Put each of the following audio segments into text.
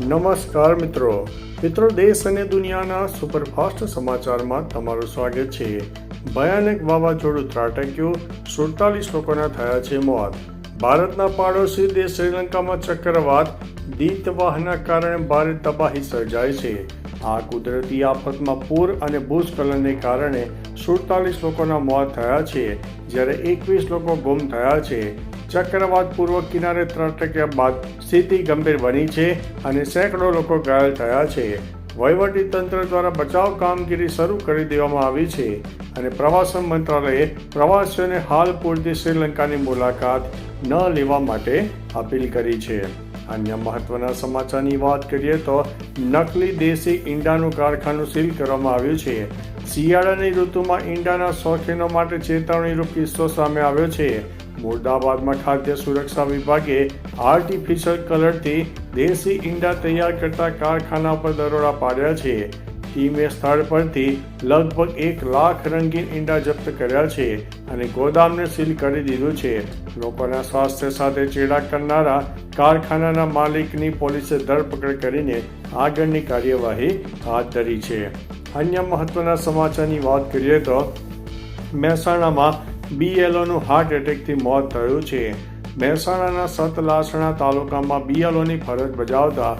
નમસ્કાર મિત્રો દેશ અને દુનિયાના સુપરફાસ્ટ સમાચારમાં તમારું સ્વાગત છે। ભયાનક વાવાઝોડું ત્રાટક્યું, 47 લોકોના થયા છે મોત। ભારતના પાડોશી દેશ શ્રીલંકામાં ચક્રવાત દીતવાહના કારણે ભારે તબાહી સર્જાઈ છે। આ કુદરતી આફતમાં પૂર અને ભૂસ્ખલનને કારણે 47 લોકોના મોત થયા છે, જ્યારે 21 લોકો ગુમ થયા છે। ચક્રવાત પૂર્વ કિનારે ત્રાટક્યા બાદ સ્થિતિ ગંભીર બની છે અને સેંકડો લોકો ઘાયલ થયા છે। વહીવટીતંત્ર દ્વારા બચાવ કામગીરી શરૂ કરી દેવામાં આવી છે અને પ્રવાસન મંત્રાલયે પ્રવાસીઓને હાલ પૂરતી શ્રીલંકાની મુલાકાત ન લેવા માટે અપીલ કરી છે। અન્ય મહત્વના સમાચારની વાત કરીએ તો નકલી દેશી ઈંડાનું કારખાનું સીલ કરવામાં આવ્યું છે। શિયાળાની ઋતુમાં ઈંડાના શોખીનો માટે ચેતવણીરૂપ કિસ્સો સામે આવ્યો છે। મુર્દાબાદમાં ખાદ્ય સુરક્ષા વિભાગે આર્ટિફિશિયલ કલરથી દેશી ઈંડા તૈયાર કરતા કારખાના પર દરોડા પાડ્યા છે। ટીમે સ્થળ પરથી લગભગ 1 લાખ રંગીન ઈંડા જપ્ત કર્યા છે અને ગોદામને સીલ કરી દીધું છે। લોકોના સ્વાસ્થ્ય સાથે ચેડા કરનારા કારખાનાના માલિકની પોલીસે ધરપકડ કરીને આગળની કાર્યવાહી હાથ ધરી છે। અન્ય મહત્વના સમાચારની વાત કરીએ તો મહેસાણામાં BLOનું હાર્ટ એટેકથી મોત થયું છે। મહેસાણાના સતલાસણા તાલુકામાં BLOની ફરજ બજાવતા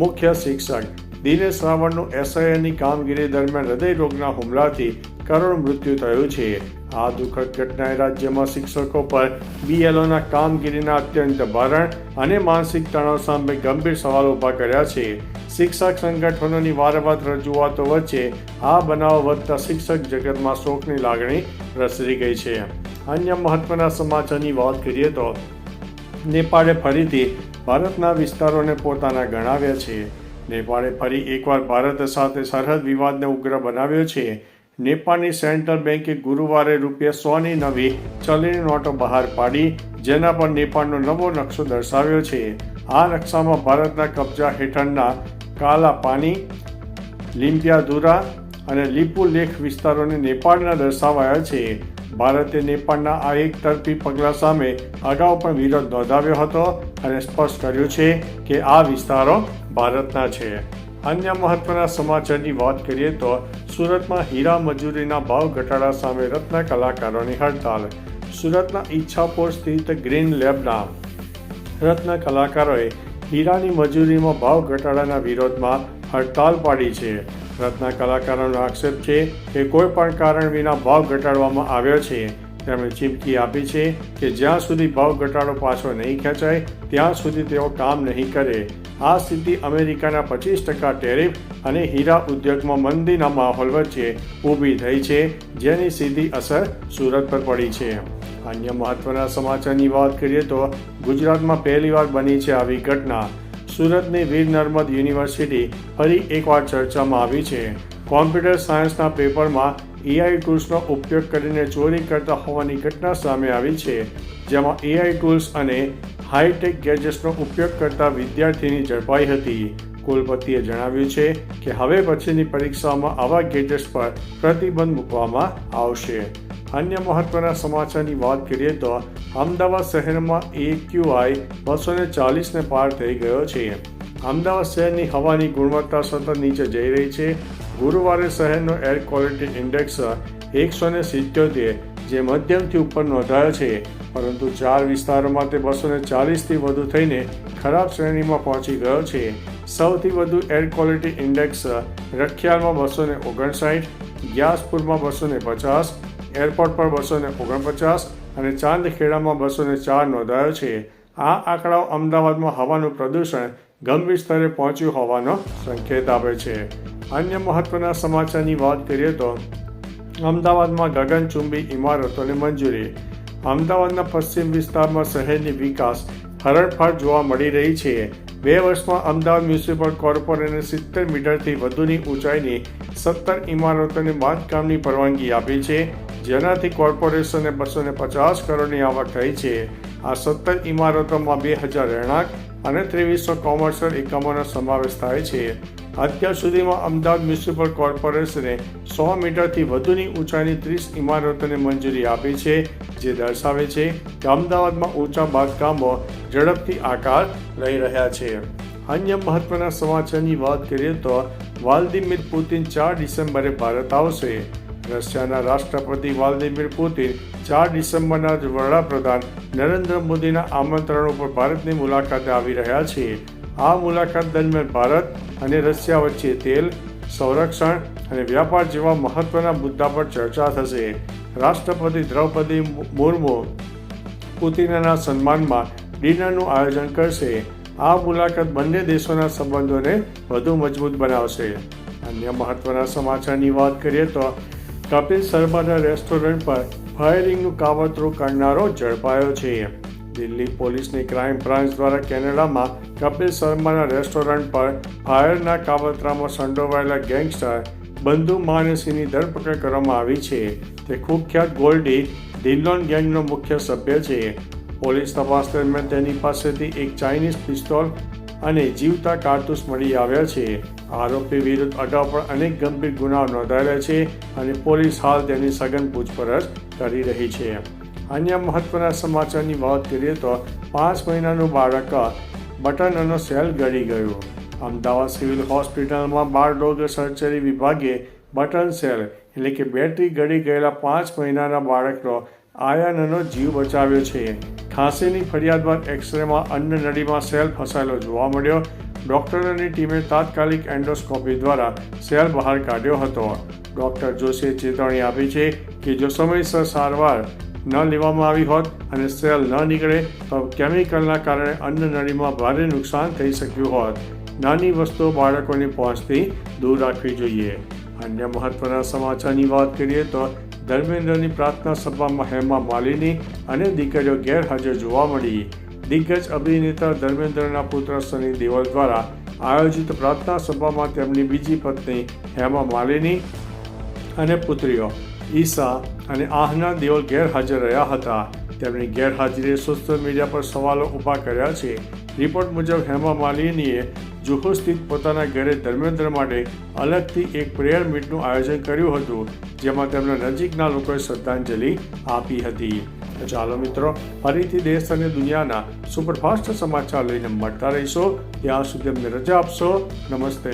મુખ્ય શિક્ષક દિનેશ રાવળનું SIRની કામગીરી દરમિયાન હૃદયરોગના હુમલાથી કરુણ મૃત્યુ થયું છે। આ દુઃખદ ઘટનાએ રાજ્યમાં શિક્ષકો પર BLOના કામગીરીના અત્યંત ભારણ અને માનસિક તણાવ સામે ગંભીર સવાલો ઊભા કર્યા છે। શિક્ષક સંગઠનોની વારંવાર રજૂઆતો વચ્ચે આ બનાવ વધતા શિક્ષક જગતમાં શોકની લાગણી પ્રસરી ગઈ છે। અન્ય મહત્વના સમાચારની વાત કરીએ તો નેપાળે ફરીથી ભારતના વિસ્તારોને પોતાના ગણાવ્યા છે। નેપાળે ફરી એકવાર ભારત સાથે સરહદ વિવાદને ઉગ્ર બનાવ્યો છે। નેપાળની સેન્ટ્રલ બેન્કે ગુરુવારે ₹100ની નવી ચલણી નોટો બહાર પાડી, જેના પર નેપાળનો નવો નકશો દર્શાવ્યો છે। આ નકશામાં ભારતના કબજા હેઠળના કાલા પાની, લિમ્પિયાધુરા અને લિપુલેખ વિસ્તારોને નેપાળના દર્શાવાયા છે। ભારતે નેપાળના આ એકતરફી પગલાં સામે અગાઉ પણ વિરોધ નોંધાવ્યો હતો અને સ્પષ્ટ કર્યું છે કે આ વિસ્તારો ભારતના છે। અન્ય મહત્વના સમાચારની વાત કરીએ તો સુરતમાં હીરા મજૂરીના ભાવ ઘટાડા સામે રત્ન કલાકારોની હડતાલ। સુરતના ઈચ્છાપોર સ્થિત ગ્રીન લેબના રત્ન કલાકારોએ હીરાની મજૂરીમાં ભાવ ઘટાડાના વિરોધમાં હડતાલ પાડી છે। રત્ન કલાકારોનો આક્ષેપ છે કે કોઈ પણ કારણ વિના ભાવ ઘટાડવામાં આવ્યો છે। તેમણે ચીમકી આપી છે કે જ્યાં સુધી ભાવ ઘટાડો પાછો નહીં ખેંચાય ત્યાં સુધી તેઓ કામ નહીં કરે। આ સ્થિતિ અમેરિકાના 25% ટેરિફ અને હીરા ઉદ્યોગમાં મંદીના માહોલ વચ્ચે ઊભી થઈ છે, જેની સીધી અસર સુરત પર પડી છે। અન્ય મહત્વના સમાચારની વાત કરીએ તો ગુજરાતમાં પહેલીવાર બની છે આવી ઘટના। સુરતની વીર નર્મદ યુનિવર્સિટી ફરી એકવાર ચર્ચામાં આવી છે। કોમ્પ્યુટર સાયન્સના પેપરમાં AI ટૂલ્સનો ઉપયોગ કરીને ચોરી કરતા હોવાની ઘટના સામે આવી છે, જેમાં AI ટૂલ્સ અને હાઈટેક ગેજેટ્સનો ઉપયોગ કરતા વિદ્યાર્થીની ઝડપાઈ હતી। કુલપતિએ જણાવ્યું છે કે હવે પછીની પરીક્ષામાં આવા ગેજેટ્સ પર પ્રતિબંધ મૂકવામાં આવશે। અન્ય મહત્વના સમાચારની વાત કરીએ તો અમદાવાદ શહેરમાં AQI 240ને પાર થઈ ગયો છે। અમદાવાદ શહેરની હવાની ગુણવત્તા સતત નીચે જઈ રહી છે। ગુરુવારે શહેરનો એર ક્વોલિટી ઇન્ડેક્સ 177, જે મધ્યમથી ઉપર નોંધાયો છે, પરંતુ 4 વિસ્તારોમાં તે 240થી વધુ થઈને ખરાબ શ્રેણીમાં પહોંચી ગયો છે। સૌથી વધુ એર ક્વોલિટી ઇન્ડેક્સ રખિયાલમાં 259, ગ્યાસપુરમાં 250, એરપોર્ટ પર 249 અને ચાંદખેડામાં 204 નોંધાયો છે। આ આંકડાઓ અમદાવાદમાં હવાનું પ્રદૂષણ ગંભીર સ્તરે પહોંચ્યું હોવાનો સંકેત આપે છે। અન્ય મહત્વના સમાચારની વાત કરીએ તો અમદાવાદમાં ગગનચુંબી ઇમારતોને મંજૂરી। અમદાવાદના પશ્ચિમ વિસ્તારમાં શહેરની વિકાસ હરણફાળ જોવા મળી રહી છે। 2 વર્ષમાં અમદાવાદ મ્યુનિસિપલ કોર્પોરેશને 70 મીટરથી વધુની ઊંચાઈની 17 ઇમારતોને બાંધકામની પરવાનગી આપી છે, જેનાથી કોર્પોરેશને 250 કરોડની આવક થઈ છે। આ 17 ઇમારતોમાં 2000 રહેણાંક અને 2300 કોમર્શિયલ એકમોનો સમાવેશ થાય છે। અત્યાર સુધીમાં અમદાવાદ મ્યુનિસિપલ કોર્પોરેશને 100 મીટરથી વધુની ઊંચાઈની 30 ઇમારતોને મંજૂરી આપી છે, જે દર્શાવે છે કે અમદાવાદમાં ઊંચા બાંધકામો ઝડપથી આકાર લઈ રહ્યા છે। અન્ય મહત્વના સમાચારની વાત કરીએ તો વ્લાદિમીર પુતિન 4 ડિસેમ્બરે ભારત આવશે. રશિયાના રાષ્ટ્રપતિ વ્લાદિમીર પુતિન 4 ડિસેમ્બરના વડાપ્રધાન નરેન્દ્ર મોદીના આમંત્રણ ઉપર ભારતની મુલાકાતે આવી રહ્યા છે. આ મુલાકાત દરમિયાન ભારત અને રશિયા વચ્ચે તેલ, સંરક્ષણ અને વ્યાપાર જેવા મહત્વના મુદ્દા પર ચર્ચા થશે. રાષ્ટ્રપતિ દ્રૌપદી મુર્મુ પુતિનના સન્માનમાં ડિનરનું આયોજન કરશે. આ મુલાકાત બંને દેશોના સંબંધોને વધુ મજબૂત બનાવશે. અન્ય મહત્વના સમાચારની વાત કરીએ તો કપિલ શર્માના રેસ્ટોરન્ટ પર ફાયરિંગનું કાવતરું કરનારો ઝડપાયો છે. દિલ્હી પોલીસની ક્રાઇમ બ્રાન્ચ દ્વારા કેનેડામાં કપિલ શર્માના રેસ્ટોરન્ટ પર ફાયરના કાવતરામાં સંડોવાયેલા ગેંગસ્ટર બંધુ માનસીની ધરપકડ કરવામાં આવી છે. તે કુખ્યાત ગોલ્ડી ધિલ્લોન ગેંગનો મુખ્ય સભ્ય છે. પોલીસ તપાસ દરમિયાન તેની પાસેથી એક ચાઇનીઝ પિસ્તોલ અને જીવતા કારતૂસ મળી આવ્યા છે. આરોપી વિરુદ્ધ અગાઉ પણ અનેક ગંભીર ગુનાઓ નોંધાયેલા છે અને પોલીસ હાલ તેની સઘન પૂછપરછ કરી રહી છે. અન્ય મહત્વના સમાચારની વાત કરીએ તો 5 મહિનાનું બાળક બટનનો સેલ ગળી ગયું. અમદાવાદ સિવિલ હોસ્પિટલમાં બાળરોગ સર્જરી વિભાગે બટન સેલ એટલે કે બેટરી ગળી ગયેલા 5 મહિનાના બાળકનો આયાનનો જીવ બચાવ્યો છે. ખાંસીની ફરિયાદ બાદ એક્સરેમાં અન્ન નળીમાં સેલ ફસાયેલો જોવા મળ્યો. ડોક્ટરોની ટીમે તાત્કાલિક એન્ડોસ્કોપી દ્વારા સેલ બહાર કાઢ્યો હતો. ડોક્ટર જોશીએ ચેતવણી આપી છે કે જો સમયસર સારવાર ન લેવામાં આવી હોત અને સેલ ન નીકળે તો કેમિકલના કારણે અન્ન નળીમાં ભારે નુકસાન થઈ શક્યું હોત. નાની વસ્તુઓ બાળકોની પહોંચથી દૂર રાખવી જોઈએ. અન્ય મહત્વના સમાચારની વાત કરીએ તો ધર્મેન્દ્રની પ્રાર્થના સભામાં હેમા માલિની અને દીકરીઓ ગેરહાજર જોવા મળી. દિગ્ગજ અભિનેતા ધર્મેન્દ્રના પુત્ર સની દેઓલ દ્વારા આયોજિત પ્રાર્થના સભામાં તેમની બીજી પત્ની હેમા માલિની અને પુત્રીઓ ઈશા અને આહના દેઓલ ગેરહાજર રહ્યા હતા. તેમની ગેરહાજરીએ સોશિયલ મીડિયા પર સવાલો ઊભા કર્યા છે. રિપોર્ટ મુજબ હેમા માલિનીએ જુહુ સ્થિત પોતાના ઘરે ધર્મેન્દ્ર માટે અલગથી એક પ્રેયર મીટનું આયોજન કર્યું હતું, જેમાં તેમના નજીકના લોકોએ શ્રદ્ધાંજલિ આપી હતી. તો ચાલો મિત્રો, ફરીથી દેશ અને દુનિયાના સુપરફાસ્ટ સમાચાર લઈને મળતા રહીશો. ત્યાં સુધી અમને રજા આપશો. નમસ્તે.